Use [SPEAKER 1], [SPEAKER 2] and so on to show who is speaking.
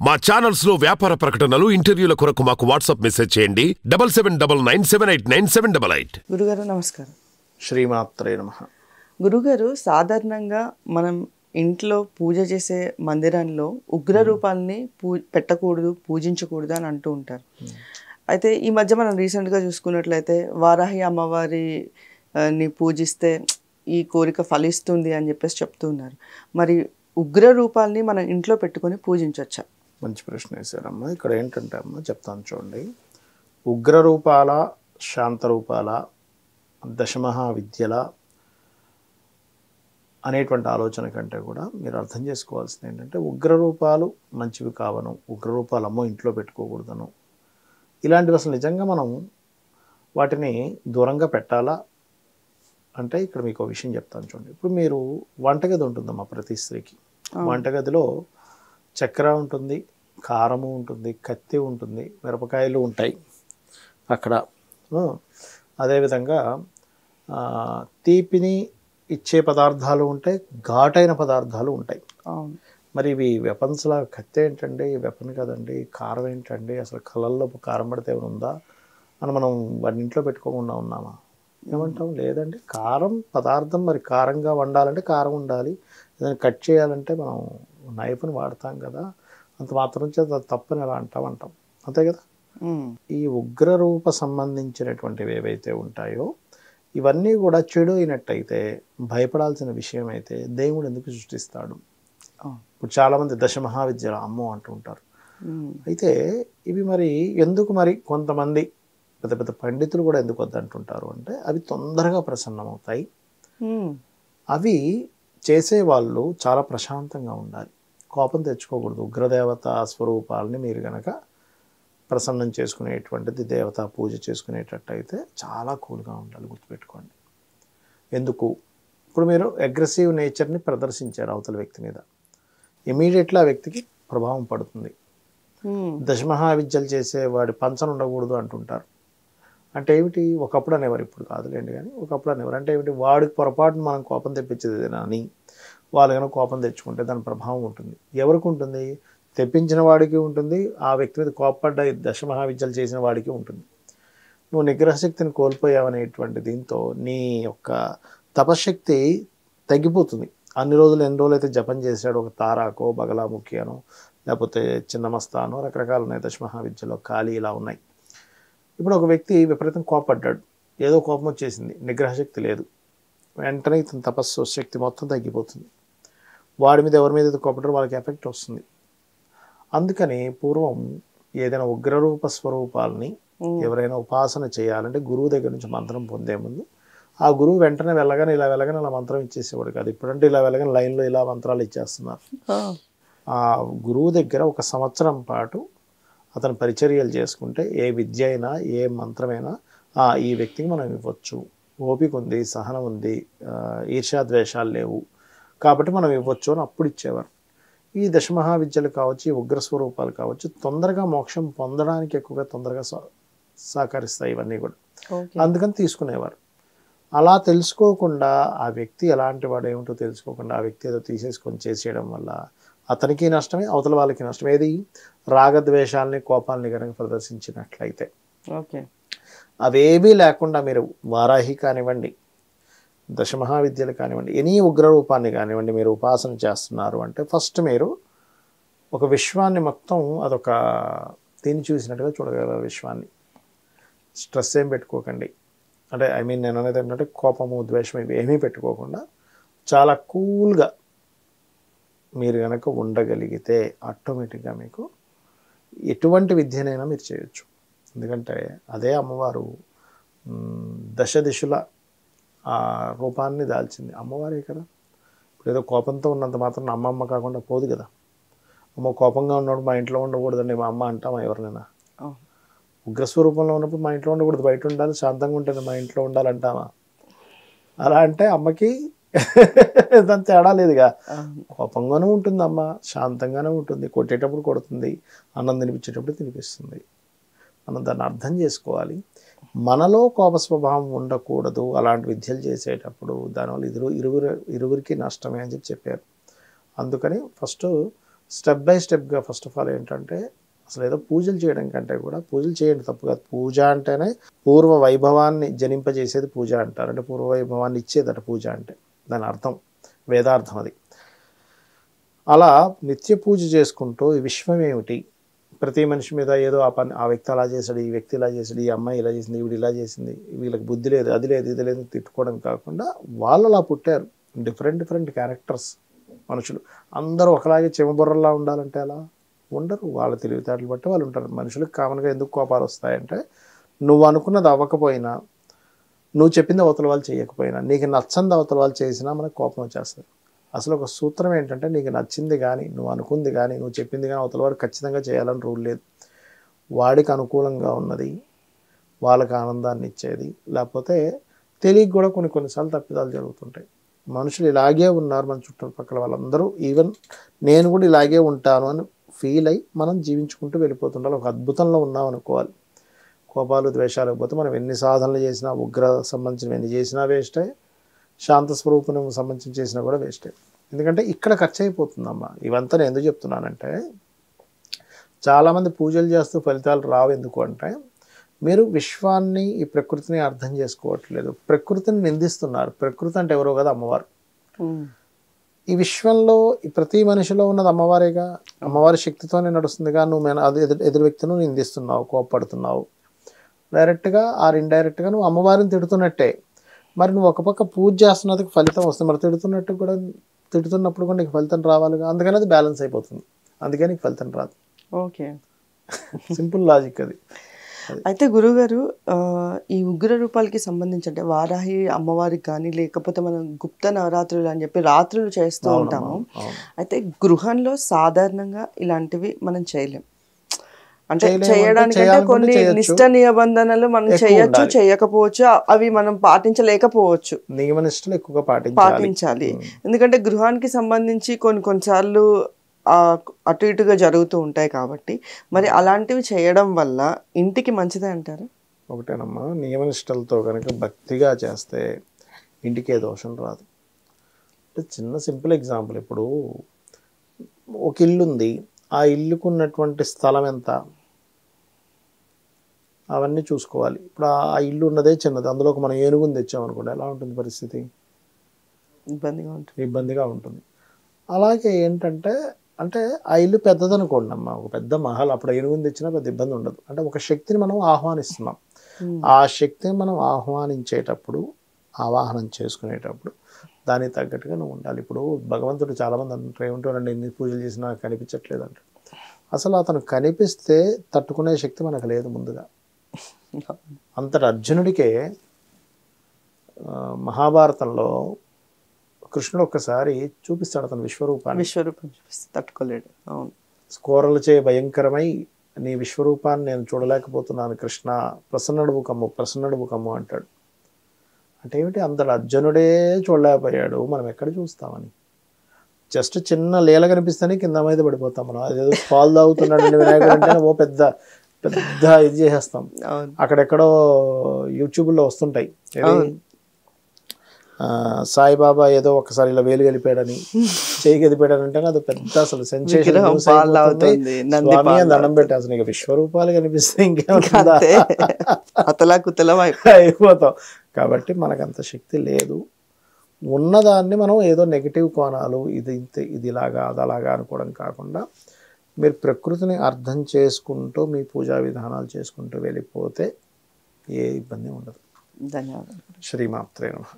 [SPEAKER 1] మా ఛానల్స్ లో వ్యాపార ప్రకటనలు, ఇంటర్వ్యూల కొరకు మాకు వాట్సాప్ మెసేజ్ చేయండి 7799789788.
[SPEAKER 2] గురుగారు నమస్కారం.
[SPEAKER 3] శ్రీమాత్రే నమః.
[SPEAKER 2] గురుగారు, సాధారణంగా మనం ఇంట్లో పూజ చేసే మందిరంలో ఉగ్ర రూపాలని పెట్టకూడదు, పూజించకూడదు అని అంటూ ఉంటారు. అయితే ఈ మధ్య మనం రీసెంట్గా చూసుకున్నట్లయితే వారాహి అమ్మవారిని పూజిస్తే ఈ కోరిక ఫలిస్తుంది అని చెప్పేసి చెప్తున్నారు. మరి ఉగ్ర రూపాలని మనం ఇంట్లో పెట్టుకొని పూజించవచ్చా?
[SPEAKER 3] మంచి ప్రశ్న వేశారమ్మా. ఇక్కడ ఏంటంటే అమ్మ చెప్తాను చూడండి. ఉగ్ర రూపాల, శాంత రూపాల, దశమహా విద్యల అనేటువంటి ఆలోచన కంటే కూడా మీరు అర్థం చేసుకోవాల్సింది ఏంటంటే, ఉగ్ర రూపాలు మంచివి కావను, ఉగ్ర రూపాలు అమ్మో ఇంట్లో పెట్టుకోకూడదను, ఇలాంటివి అసలు నిజంగా మనం వాటిని దూరంగా పెట్టాలా అంటే ఇక్కడ మీకు ఒక విషయం చెప్తాను చూడండి. ఇప్పుడు మీరు వంటగది ఉంటుందమ్మా ప్రతి స్త్రీకి. వంటగదిలో చక్కెర ఉంటుంది, కారము ఉంటుంది, కత్తి ఉంటుంది, మిరపకాయలు ఉంటాయి అక్కడ. అదేవిధంగా తీపిని ఇచ్చే పదార్థాలు ఉంటాయి, ఘాటైన పదార్థాలు ఉంటాయి. మరి ఇవి వెపన్స్లా, కత్తి ఏంటండి వెపన్ కదండి, కారం ఏంటండి, అసలు కళ్ళల్లో కారం పడితే ఏమైనా ఉందా అని మనం వాడిని ఇంట్లో పెట్టుకోకుండా ఉన్నామా? ఏమంటాం? లేదండి, కారం పదార్థం మరి కారంగా వండాలంటే కారం ఉండాలి, ఏదైనా కట్ చేయాలంటే మనం నైఫ్ని వాడతాం కదా, అంత మాత్రం చేత తప్పని ఎలా అంటాం అంతే కదా. ఈ ఉగ్రరూప సంబంధించినటువంటివి ఏవైతే ఉంటాయో ఇవన్నీ కూడా చెడు అయినట్టయితే భయపడాల్సిన విషయం అయితే దేవుడు ఎందుకు సృష్టిస్తాడు? ఇప్పుడు చాలామంది దశమహావిద్యలు అమ్మో అంటూ ఉంటారు. అయితే ఇవి మరి ఎందుకు, మరి కొంతమంది పెద్ద పెద్ద పండితులు కూడా ఎందుకు వద్దంటుంటారు అంటే, అవి తొందరగా ప్రసన్నమవుతాయి, అవి చేసేవాళ్ళు చాలా ప్రశాంతంగా ఉండాలి, కోపం తెచ్చుకోకూడదు. ఉగ్రదేవత స్వరూపాలని మీరు కనుక ప్రసన్నం చేసుకునేటువంటిది, దేవతా పూజ చేసుకునేటట్టయితే చాలా కూల్గా ఉండాలి, గుర్తుపెట్టుకోండి. ఎందుకు? ఇప్పుడు మీరు అగ్రెసివ్ నేచర్ని ప్రదర్శించారు అవతల వ్యక్తి మీద, ఇమీడియట్లీ ఆ వ్యక్తికి ప్రభావం పడుతుంది. దశమహావిద్యలు చేసేవాడి పంచన ఉండకూడదు అంటుంటారు. అంటే ఏమిటి? ఒకప్పుడు అనేవారు, ఇప్పుడు కాదులేండి కానీ ఒకప్పుడు అనేవారు. అంటే ఏమిటి? వాడికి పొరపాటును మనం కోపం తెప్పించేది అని వాళ్ళు కనుక కోపం తెచ్చుకుంటే దాని ప్రభావం ఉంటుంది. ఎవరికి ఉంటుంది? తెప్పించిన వాడికి ఉంటుంది, ఆ వ్యక్తి మీద కోపపడ్డ దశమహావిద్యలు చేసిన వాడికి ఉంటుంది. నువ్వు నిగ్రహశక్తిని కోల్పోయావనేటువంటి దీంతో నీ యొక్క తపశక్తి తగ్గిపోతుంది. అన్ని రోజులు ఎన్ని రోజులు అయితే జపం చేశాడు, ఒక తారాకో బగలాముఖి అనో లేకపోతే చిన్నమస్తానో రకరకాలు ఉన్నాయి దశమహావిద్యలో, ఖాళీ ఇలా ఉన్నాయి. ఇప్పుడు ఒక వ్యక్తి విపరీతం కోపడ్డాడు, ఏదో కోపం వచ్చేసింది, నిగ్రహశక్తి లేదు, వెంటనే ఇతని తపస్సు శక్తి మొత్తం తగ్గిపోతుంది. వాడి మీద ఎవరి మీద కోపడ్డారో వాళ్ళకి ఎఫెక్ట్ వస్తుంది. అందుకని పూర్వం ఏదైనా ఉగ్రరూప స్వరూపాలని ఎవరైనా ఉపాసన చేయాలంటే గురువు దగ్గర నుంచి మంత్రం పొందే ముందు ఆ గురువు వెంటనే వెళ్ళగానే ఇలా మంత్రం ఇచ్చేసేవాడు కాదు. ఇప్పుడంటే ఇలా వెళ్ళగానే లైన్లో ఇలా మంత్రాలు ఇచ్చేస్తున్నారు. ఆ గురువు దగ్గర 1 సంవత్సరం పాటు అతను పరిచర్యలు చేసుకుంటే ఏ విద్య అయినా ఏ మంత్రమైనా ఈ వ్యక్తికి మనం ఇవ్వచ్చు, ఓపిక ఉంది, సహనం ఉంది, ఈర్ష్యాద్వేషాలు లేవు కాబట్టి మనం ఇవ్వచ్చు అని అప్పుడు ఇచ్చేవారు. ఈ దశమహావిద్యలు కావచ్చు, ఈ ఉగ్రస్వరూపాలు కావచ్చు, తొందరగా మోక్షం పొందడానికి ఎక్కువగా తొందరగా సహకరిస్తాయి ఇవన్నీ కూడా. అందుకని తీసుకునేవారు. అలా తెలుసుకోకుండా ఆ వ్యక్తి ఎలాంటి వాడు ఏమిటో తెలుసుకోకుండా ఆ వ్యక్తి ఏదో తీసేసుకొని చేసేయడం వల్ల అతనికి నష్టమే, అవతల వాళ్ళకి నష్టం. ఏది? రాగద్వేషాలని కోపాలని కనుక ప్రదర్శించినట్లయితే. అవేవీ లేకుండా మీరు వారాహి కానివ్వండి, దశమహావిద్యలు కానివ్వండి, ఎనీ ఉగ్రరూపాన్ని కానివ్వండి మీరు ఉపాసన చేస్తున్నారు అంటే ఫస్ట్ మీరు ఒక విశ్వాన్ని మొత్తం అదొక దీన్ని చూసినట్టుగా చూడగలరు. విశ్వాన్ని స్ట్రెస్ ఏం పెట్టుకోకండి. అంటే నేను అనేది ఏంటంటే కోపము ద్వేషం ఇవి ఏమీ పెట్టుకోకుండా చాలా కూల్గా మీరు కనుక ఉండగలిగితే ఆటోమేటిక్గా మీకు ఎటువంటి విద్యనైనా మీరు చేయొచ్చు. ఎందుకంటే అదే అమ్మవారు దశ దిశల ఆ రూపాన్ని దాల్చింది అమ్మవారే కదా. ఇప్పుడు ఏదో కోపంతో ఉన్నంత మాత్రం అమ్మమ్మ కాకుండా పోదు కదా. అమ్మ కోపంగా ఉన్నప్పుడు మా ఇంట్లో ఉండకూడదండి మా అమ్మ అంటామా ఎవరినైనా? ఉగ్రస్వరూపంలో ఉన్నప్పుడు మా ఇంట్లో ఉండకూడదు, బయట ఉండాలి, శాంతంగా ఉంటుంది మా ఇంట్లో ఉండాలంటామా? అలా అంటే అమ్మకి దాని తేడా లేదుగా. కోపంగానే ఉంటుంది అమ్మ, శాంతంగానే ఉంటుంది, కొట్టేటప్పుడు కొడుతుంది, అన్నం తినిపించేటప్పుడు తినిపిస్తుంది. మనం దాన్ని అర్థం చేసుకోవాలి. మనలో కోప స్వభావం ఉండకూడదు. అలాంటి విద్యలు చేసేటప్పుడు దానివల్ల ఇరువురికి నష్టమే అని చెప్పారు. అందుకని ఫస్ట్ స్టెప్ బై స్టెప్గా ఫస్ట్ ఆఫ్ ఆల్ ఏంటంటే అసలు ఏదో పూజలు చేయడం కంటే కూడా పూజలు చేయండి తప్పు కాదు. పూజ అంటేనే పూర్వ వైభవాన్ని జనింపజేసేది పూజ అంటారు. అంటే పూర్వ వైభవాన్ని ఇచ్చేదట పూజ అంటే, దాని అర్థం వేదార్థం అది. అలా నిత్య పూజ చేసుకుంటూ ఈ విశ్వం ఏమిటి, ప్రతి మనిషి మీద ఏదో ఆ వ్యక్తి అలా చేశాడు, ఈ వ్యక్తి ఇలా చేశాడు, ఈ అమ్మాయి ఇలా చేసింది, ఈవిడ ఇలా చేసింది, వీళ్ళకి బుద్ధి లేదు, అది లేదు, ఇది లేదు తిట్టుకోవడం కాకుండా వాళ్ళు అలా పుట్టారు. డిఫరెంట్ క్యారెక్టర్స్ మనుషులు. అందరూ ఒకలాగే చెమబుర్రలా ఉండాలంటే అలా ఉండరు. వాళ్ళ తెలివితేటలు బట్టి వాళ్ళు ఉంటారు. మనుషులకు కామన్గా ఎందుకు కోపాలు వస్తాయంటే, నువ్వు అనుకున్నది అవ్వకపోయినా, నువ్వు చెప్పింది అవతల వాళ్ళు చేయకపోయినా, నీకు నచ్చంది అవతల వాళ్ళు చేసినా మనకు కోపం వచ్చేస్తుంది. అసలు ఒక సూత్రం ఏంటంటే, నీకు నచ్చింది కానీ, నువ్వు అనుకుంది కానీ, నువ్వు చెప్పింది కానీ అవతల వాడు ఖచ్చితంగా చేయాలని రూల్ లేదు. వాడికి అనుకూలంగా ఉన్నది, వాళ్ళకి ఆనందాన్ని ఇచ్చేది, లేకపోతే తెలియక కూడా కొన్నిసార్లు తప్పిదాలు జరుగుతుంటాయి. మనుషులు ఇలాగే ఉన్నారు, మన చుట్టుపక్కల వాళ్ళందరూ, ఈవెన్ నేను కూడా ఇలాగే ఉంటాను అని ఫీల్ అయ్యి మనం జీవించుకుంటూ వెళ్ళిపోతుండాలి. ఒక అద్భుతంలో ఉన్నాం అనుకోవాలి. కోపాలు ద్వేషాలు పోతే మనం ఎన్ని సాధనలు చేసినా, ఉగ్ర సంబంధించిన ఎన్ని చేసినా వేస్టే, శాంత స్వరూపం సంబంధించి చేసినా కూడా వేస్టే. ఎందుకంటే ఇక్కడ ఖర్చు అయిపోతుందమ్మా. ఇవంతా నేను ఎందుకు చెప్తున్నానంటే, చాలామంది పూజలు చేస్తూ ఫలితాలు రావు. ఎందుకు అంటే, మీరు విశ్వాన్ని, ఈ ప్రకృతిని అర్థం చేసుకోవట్లేదు. ప్రకృతిని నిందిస్తున్నారు. ప్రకృతి అంటే ఎవరో కదా, అమ్మవారు. ఈ విశ్వంలో ఈ ప్రతి మనిషిలో ఉన్నది అమ్మవారేగా. అమ్మవారి శక్తితోనే నడుస్తుందిగా. నువ్వు అది ఎదురు వ్యక్తిని నిందిస్తున్నావు, కోపపడుతున్నావు. డైరెక్ట్గా ఆర్ ఇండైరెక్ట్గా నువ్వు అమ్మవారిని తిడుతున్నట్టే. మరి నువ్వు ఒక పక్క పూజ చేస్తున్నది ఫలితం వస్తుంది, మరి తిడుతున్నప్పుడు కూడా నీకు ఫలితం రావాలిగా. అందుకని అది బ్యాలెన్స్ అయిపోతుంది. అందుకని నీకు ఫలితం రాదు.
[SPEAKER 2] ఓకే,
[SPEAKER 3] సింపుల్ లాజిక్ అది.
[SPEAKER 2] అయితే గురుగారు, ఈ ఉగ్ర రూపాలకి సంబంధించి అంటే వారాహి అమ్మవారికి కానీ, లేకపోతే మనం గుప్త నవరాత్రులు అని చెప్పి రాత్రులు చేస్తూ ఉంటాము. అయితే గృహంలో సాధారణంగా ఇలాంటివి మనం చేయలేం. అంటే చేయడానికంటే కొన్ని నిష్ట నిబంధనలు మనం చేయొచ్చు, చేయకపోవచ్చు, అవి మనం పాటించలేకపోవచ్చు.
[SPEAKER 3] నియమ నిష్టలు ఎక్కువగా
[SPEAKER 2] పాటించాలి. ఎందుకంటే గృహానికి సంబంధించి కొన్నిసార్లు అటు ఇటుగా జరుగుతూ ఉంటాయి కాబట్టి, మరి అలాంటివి చేయడం వల్ల ఇంటికి మంచిదే అంటారు?
[SPEAKER 3] ఒకటేనమ్మా, నియమనిష్టలతో కనుక భక్తిగా చేస్తే ఇంటికి ఏ దోషం రాదు. అంటే చిన్న సింపుల్ ఎగ్జాంపుల్, ఇప్పుడు ఒక ఇల్లు ఉంది, ఆ ఇల్లుకు ఉన్నటువంటి స్థలం ఎంత, అవన్నీ చూసుకోవాలి. ఇప్పుడు ఆ ఇల్లు ఉన్నదే చిన్నది, అందులోకి మనం ఏనుగుని తెచ్చామనుకోండి, ఎలా ఉంటుంది పరిస్థితి? ఇబ్బందిగా ఉంటుంది. అలాగే ఏంటంటే, అంటే ఆ ఇల్లు పెద్దదనుకోండి అమ్మ, ఒక పెద్ద మహల్, అప్పుడు ఏనుగుని తెచ్చినా పెద్ద ఇబ్బంది ఉండదు. అంటే ఒక శక్తిని మనం ఆహ్వానిస్తున్నాం. ఆ శక్తిని మనం ఆహ్వానించేటప్పుడు, ఆవాహనం చేసుకునేటప్పుడు దానికి తగ్గట్టుగా నువ్వు ఉండాలి. ఇప్పుడు భగవంతుడు చాలామంది అంటారు, ఏమంటారండి, ఎన్ని పూజలు చేసినా కనిపించట్లేదు అంటారు. అసలు అతను కనిపిస్తే తట్టుకునే శక్తి మనకు లేదు ముందుగా. అంతటి అర్జునుడికే మహాభారతంలో కృష్ణుడు ఒక్కసారి చూపిస్తాడు అతను విశ్వరూపం
[SPEAKER 2] చూపిస్తే తట్టుకోలేడు. అవును,
[SPEAKER 3] స్కోరలచే భయంకరమై నీ విశ్వరూపాన్ని నేను చూడలేకపోతున్నాను కృష్ణ, ప్రసన్నుడు కమ్ము అంటాడు. అంటే ఏమిటి, అంతటి అర్జునుడే చూడలేకపోయాడు, మనం ఎక్కడ చూస్తామని. జస్ట్ చిన్న లీల కనిపిస్తేనే కింద మీద పడిపోతాం మనం. అదేదో పాలు తాగుతున్నాడు వినాయకుడు అంటే ఓ పెద్ద పెద్ద ఇది చేసేస్తాం. అక్కడెక్కడో యూట్యూబ్లో వస్తుంటాయి, సాయిబాబా ఏదో ఒకసారి ఇలా వేలు గెలిపాడని, చేయి గెలిపాడని, అది పెద్ద అసలు సెన్సేషన్. స్వామి అని దండం పెట్టి అసలు నీకు విశ్వరూపాలు కనిపిస్తే ఇంకేమవుతుందా, అయిపోతాం. కాబట్టి మనకంత శక్తి లేదు. ఉన్నదాన్ని మనం ఏదో నెగిటివ్ కోణాలు, ఇది ఇలాగా అదలాగా అనుకోవడం కాకుండా, మీరు ప్రకృతిని అర్థం చేసుకుంటూ మీ పూజా విధానాలు చేసుకుంటూ వెళ్ళిపోతే ఏ ఇబ్బంది ఉండదు.
[SPEAKER 2] ధన్యవాదాలు.
[SPEAKER 3] శ్రీమాత్రే నమః.